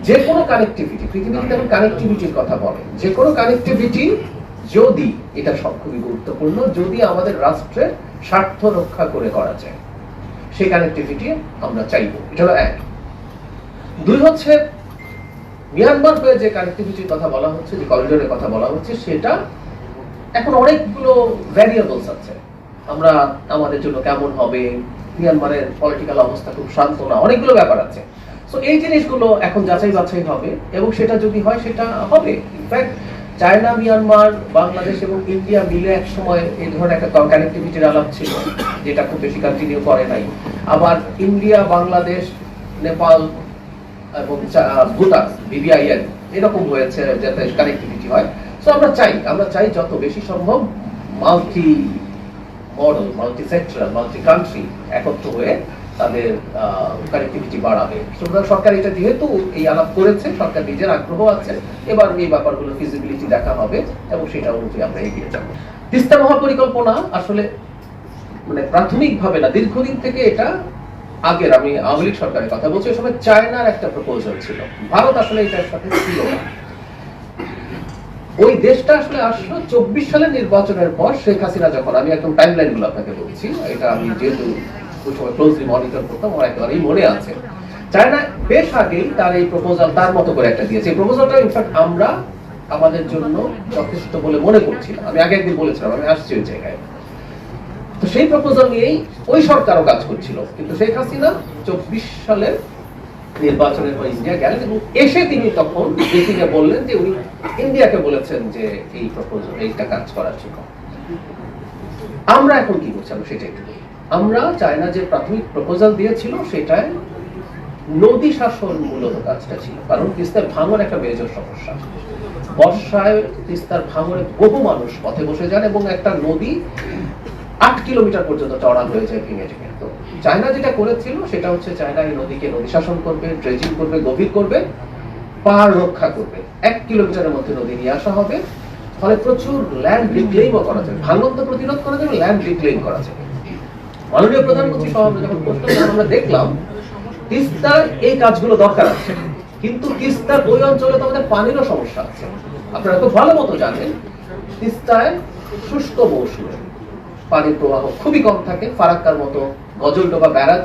যে কোনো কানেক্টিভিটি, পৃথিবীতে এখন কানেক্টিভিটির কথা বলে, যে কোনো কানেক্টিভিটি যদি, এটা সব খুবই গুরুত্বপূর্ণ, যদি আমাদের রাষ্ট্রের স্বার্থ রক্ষা করে করা যায়, সেই কানেক্টিভিটি আমরা চাইব। এটা হলো এক। দুই হচ্ছে মিয়ানমার হয়ে যে কানেক্টিভিটির কথা বলা হচ্ছে, যে করিডোরের কথা বলা হচ্ছে, সেটা এখন অনেকগুলো ভ্যারিয়েবলস আছে। আমরা আমাদের জন্য কেমন হবে, মিয়ানমারের পলিটিক্যাল অবস্থা খুব শান্ত না, অনেকগুলো ব্যাপার আছে। সো এই জিনিসগুলো এখন যাচাই বাছাই হবে, এবং সেটা যদি হয় সেটা হবে। ইনফ্যাক্ট চায়না, মিয়ানমার, বাংলাদেশ এবং ইন্ডিয়া মিলে এক সময় এই ধরনের একটা কানেক্টিভিটির আলাপ ছিল, যেটা খুব বেশি কন্টিনিউ করে নাই। আবার ইন্ডিয়া, বাংলাদেশ, নেপাল এবং ভুটান, BBIN এরকম হয়েছে যাতে কানেক্টিভিটি হয়। সো আমরা চাই যত বেশি সম্ভব multi model, multi sectoral, multi country একত্র হয়ে তাদের কানেক্টিভিটি বাড়াবে। সুতরাং সরকার এটা যেহেতু এই আলাপ করেছে, সরকার নিজের আগ্রহ আছে, এবার এই ব্যাপারগুলো ফিজিবিলিটি দেখা হবে এবং সেটা অনুযায়ী আমরা এগিয়ে যাব। তিস্তা মহাপরিকল্পনা আসলে মানে প্রাথমিকভাবে না, দীর্ঘদিন থেকে এটা আগের, আমি আওয়ামী লীগ সরকারের কথা বলছি, ওই সময় চায়নার একটা প্রপোজাল ছিল, ভারত আসলে এটার সাথে ছিল না। ওই দেশটা আসলে আসলো 24 সালের নির্বাচনের পর, শেখ হাসিনা যখন, আমি একদম টাইমলাইন গুলো আপনাকে বলছি, এটা আমি যেহেতু ওই সময় ক্লোজলি মনিটর করতাম, আমার একেবারেই মনে আছে। চায়না বেশ আগেই তার এই প্রপোজাল তার মতো করে একটা দিয়েছে। এই প্রপোজালটা ইনফ্যাক্ট আমরা আমাদের জন্য যথেষ্ট বলে মনে করছিলাম। আমি আগে একদিন বলেছিলাম, আমি আসছি ওই জায়গায়। তো সেই প্রপোজাল নিয়েই ওই সরকারও কাজ করছিল, কিন্তু শেখ হাসিনা 24 সালের নির্বাচনের পর ইন্ডিয়া গেলেন এবং এসে তিনি তখন মিটিংয়ে বললেন যে উনি ইন্ডিয়াকে বলেছেন যে এই প্রপোজাল, এইটা কাজ করার জন্য। আমরা এখন কি করছি, আমি সেটা একটু বলি। আমরা চায়না যে প্রাথমিক প্রপোজাল দিয়েছিল সেটায় নদী শাসন মূলত কাজটা ছিল, কারণ তিস্তার ভাঙন একটা মেজর সমস্যা। বর্ষায় তিস্তার ভাঙনে বহু মানুষ পথে বসে যান এবং একটা নদী 8 কিলোমিটার পর্যন্ত চড়া হয়ে যায় ভেঙে ভেঙে। তো চায়না যেটা করেছিল সেটা হচ্ছে, চায়না এই নদীকে নদী শাসন করবে, ড্রেজিং করবে, গভীর করবে, পাহাড় রক্ষা করবে। 1 কিলোমিটারের মধ্যে নদী নিয়ে আসা হবে, ফলে প্রচুর ল্যান্ড রিক্লেইমও করা যাবে, ভাঙন তো প্রতিরোধ করা যাবে, ল্যান্ড রিক্লেইম করা যাবে। মাননীয় প্রধানমন্ত্রী সহ আমরা যখন প্রশ্ন আমরা দেখলাম তিস্তার এই কাজগুলো দরকার আছে, কিন্তু তিস্তার ওই অঞ্চলে তো আমাদের পানিরও সমস্যা আছে। আপনারা খুব ভালো মতো জানেন, তিস্তায় শুষ্ক মৌসুমে পানির প্রবাহ খুবই কম থাকে। ফারাক্কার মতো গজলডোবা ব্যারাজ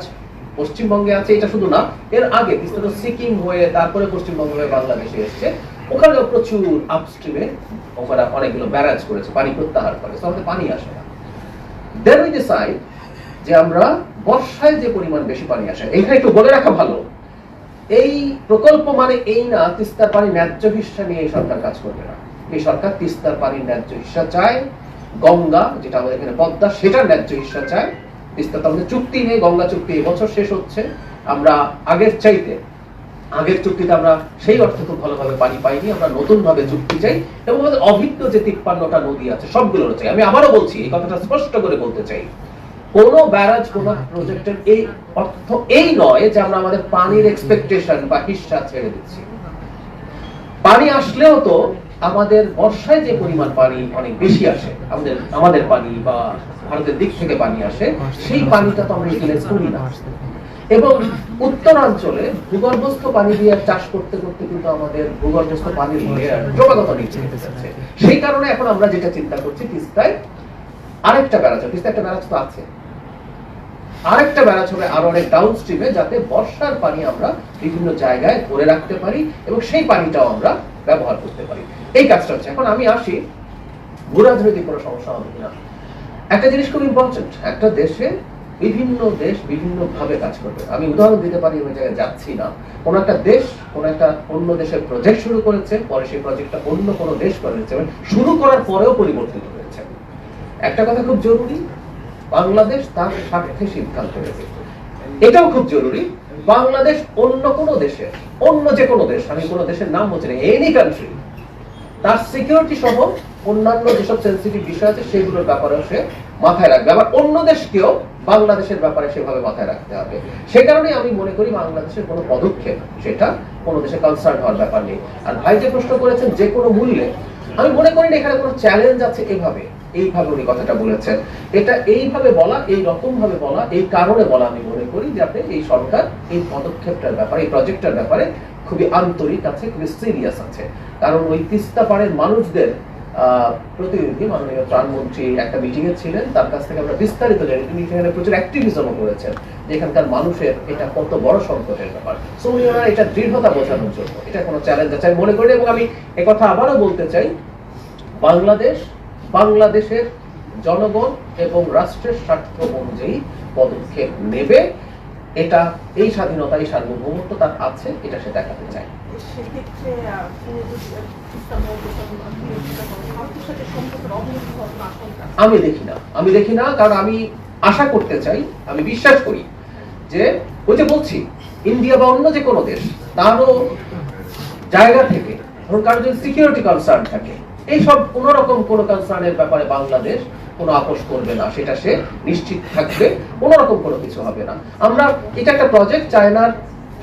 পশ্চিমবঙ্গে আছে, এটা শুধু না, এর আগে তিস্তা তো সিকিম হয়ে তারপরে পশ্চিমবঙ্গ হয়ে বাংলাদেশে এসছে, ওখানেও প্রচুর আপস্ট্রিমে ওখানে অনেকগুলো ব্যারাজ করেছে, পানি প্রত্যাহার করে, আমাদের পানি আসে না। দেন উই ডিসাইড যে আমরা বর্ষায় যে পরিমাণ বেশি পানি আসে, এখানে একটু বলে রাখা ভালো, এই প্রকল্প মানে এই না তিস্তার পানি ন্যায্য হিস্সা নিয়ে এই সরকার কাজ করবে না। এই সরকার তিস্তার পানির ন্যায্য হিস্সা চায়, গঙ্গা যেটা আমাদের এখানে পদ্মা, সেটার ন্যায্য হিস্সা চায়। তিস্তা তো আমাদের চুক্তি নেই, গঙ্গা চুক্তি এবছর শেষ হচ্ছে। আমরা আগের চুক্তিতে আমরা সেই অর্থে খুব ভালোভাবে পানি পাইনি, আমরা নতুন ভাবে চুক্তি চাই এবং আমাদের অভিজ্ঞ যে 53টা নদী আছে সবগুলো চাই। আমি আবারও বলছি, এই কথাটা স্পষ্ট করে বলতে চাই, কোন ব্যারাজ, কোন প্রজেক্টের এই অর্থ এই নয় যে আমরা আমাদের পানির এক্সপেকটেশন বা হিস্সা ছেড়ে দিচ্ছি। পানি আসলেও তো আমাদের বর্ষায় যে পরিমাণ পানি অনেক বেশি আসে, আমাদের পানি বা ভারতের দিক থেকে পানি আসে, সেই পানিটা তো আমরা ইউটিলাইজ করি না। এবং উত্তরাঞ্চলে ভূগর্ভস্থ পানি দিয়ে চাষ করতে করতে কিন্তু আমাদের ভূগর্ভস্থ পানির লেয়ার ক্রমাগত নিচে যেতে যাচ্ছে। সেই কারণে এখন আমরা যেটা চিন্তা করছি, তিস্তায় আরেকটা ব্যারাজ, তিস্তায় একটা ব্যারাজ তো আছে, আরেকটা ব্যারাজ হবে আরো অনেক ডাউন স্ট্রিমে, যাতে বর্ষার পানি আমরা বিভিন্ন জায়গায় ধরে রাখতে পারি এবং সেই পানিটাও আমরা ব্যবহার করতে পারি। এই কাজটা হচ্ছে। এখন আমি আসি, ভূরাজনৈতিক কোনো সমস্যা হবে কিনা। একটা জিনিস খুব ইম্পর্টেন্ট, একটা দেশে বিভিন্ন দেশ বিভিন্ন ভাবে কাজ করবে। আমি উদাহরণ দিতে পারি, ওই জায়গায় যাচ্ছি না। কোন একটা দেশ কোন একটা অন্য দেশের প্রজেক্ট শুরু করেছে, পরে সেই প্রজেক্টটা অন্য কোনো দেশ করেছে, শুরু করার পরেও পরিবর্তিত হয়েছে। একটা কথা খুব জরুরি, বাংলাদেশ তার স্বার্থে সিদ্ধান্ত নেবে, এটাও খুব জরুরি। বাংলাদেশ অন্য কোনো দেশের, অন্য যে কোনো দেশ, আমি কোনো দেশের নাম বলছি না, এনি কান্ট্রি, তার সিকিউরিটি সহ অন্যান্য যেসব সেন্সিটিভ বিষয় আছে সেগুলোর ব্যাপারেও সে মাথায় রাখবে। আবার অন্য দেশকেও বাংলাদেশের ব্যাপারে সেভাবে মাথায় রাখতে হবে। সে কারণে আমি মনে করি বাংলাদেশের কোনো পদক্ষেপ সেটা কোনো দেশে কনসার্ন হওয়ার ব্যাপার নেই। আর ভাই যে প্রশ্ন করেছেন যে কোনো মূল্যে, আমি মনে করি না এখানে কোনো চ্যালেঞ্জ আছে এভাবে। এইভাবে উনি কথাটা বলেছেন। এটা এইভাবে বলা, এই রকম ভাবে বলা, এই কারণে বলা আমি মনে করি যাতে এই সরকার এই পদক্ষেপটার ব্যাপারে, এই প্রজেক্টটার ব্যাপারে খুবই আন্তরিক আছে, খুবই সিরিয়াস আছে। কারণ ওই তিস্তা পাড়ের মানুষদের প্রতিনিধি মাননীয় ত্রাণমন্ত্রী একটা মিটিং এ ছিলেন, তার কাছ থেকে আমরা বিস্তারিত জানি তিনি এখানে প্রচুর অ্যাক্টিভিজমও করেছেন যে এখানকার মানুষের এটা কত বড় সংকটের ব্যাপার। সো উনি ওনার এটা দৃঢ়তা বোঝানোর জন্য এটা কোনো চ্যালেঞ্জ আছে আমি মনে করি। এবং আমি একথা আবারও বলতে চাই, বাংলাদেশের জনগণ এবং রাষ্ট্রের স্বার্থ অনুযায়ী পদক্ষেপ নেবে, এটা এই স্বাধীনতা, এই সার্বভৌমত্ব তার আছে, এটা সে দেখাতে চায়। আমি দেখি না, কারণ আমি আশা করতে চাই, আমি বিশ্বাস করি যে ওই যে বলছি ইন্ডিয়া বা অন্য যে কোনো দেশ তারও জায়গা থেকে ধরুন কারণ যদি সিকিউরিটি কনসার্ন থাকে, এইসব কোন রকম কোন কনসার্নের ব্যাপারে বাংলাদেশ কোনো আপোষ করবে না, সেটা সে নিশ্চিত থাকবে, কোন রকম কোনো কিছু হবে না। আমরা এটা একটা প্রজেক্ট, চায়নার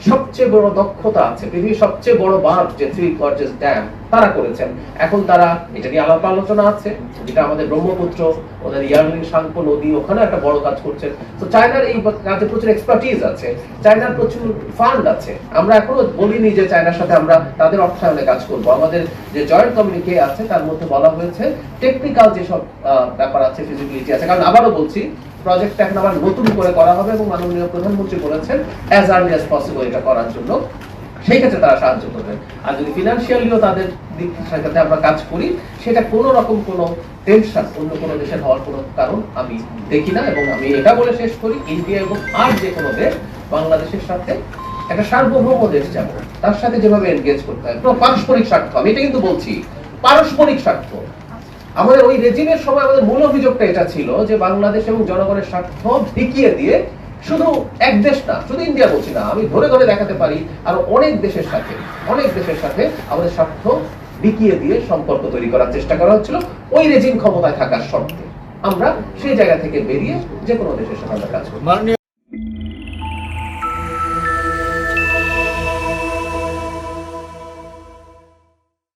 সবচেয়ে বড় দক্ষতা আছে, পৃথিবীর সবচেয়ে বড় বাঁধ যে থ্রি গর্জেস ড্যাম তারা করেছেন। এখন তারা এটা নিয়ে আলাপ আলোচনা আছে, যেটা আমাদের ব্রহ্মপুত্র, ওদের ইয়ারলিং সাংপো নদী, ওখানে একটা বড় কাজ করছেন। তো চায়নার এই কাজে প্রচুর এক্সপার্টিজ আছে, চায়নার প্রচুর ফান্ড আছে। আমরা এখনো বলিনি যে চায়নার সাথে আমরা তাদের অর্থায়নে কাজ করব। আমাদের যে জয়েন্ট কমিউনিকে আছে তার মধ্যে বলা হয়েছে টেকনিক্যাল যেসব ব্যাপার আছে, ফিজিবিলিটি আছে। কারণ আবারও বলছি প্রজেক্টটা এখন আবার নতুন করে করা হবে এবং মাননীয় প্রধানমন্ত্রী বলেছেন অ্যাজ আর্লি অ্যাজ পসিবল এটা করার জন্য, সেই ক্ষেত্রে তারা সাহায্য করবেন। আর যদি ফিনান্সিয়ালিও তাদের দিক সাথে আমরা কাজ করি, সেটা কোনো রকম কোনো টেনশন অন্য কোনো দেশের হওয়ার কোনো কারণ আমি দেখি না। এবং আমি এটা বলে শেষ করি, ইন্ডিয়া এবং আর যে কোনো দেশ বাংলাদেশের সাথে একটা সার্বভৌম দেশ যেমন তার সাথে যেভাবে এনগেজ করতে হয়, পারস্পরিক স্বার্থ, আমি এটা কিন্তু বলছি পারস্পরিক স্বার্থ। আমাদের ওই রেজিমের সময় আমাদের মূল অভিযোগটা এটা ছিল যে বাংলাদেশ এবং জনগণের স্বার্থ ঢেকিয়ে দিয়ে শুধু এক দেশ না, শুধু ইন্ডিয়া বলছি না, আমি ধরে ধরে দেখাতে পারি আর অনেক দেশের সাথে আমাদের স্বার্থ বিকিয়ে দিয়ে সম্পর্ক তৈরি করার চেষ্টা করা হচ্ছিল ওই রেজিম ক্ষমতায় থাকার শর্তে। আমরা সেই জায়গা থেকে বেরিয়ে যে কোনো দেশের সাথে আমরা কাজ করি।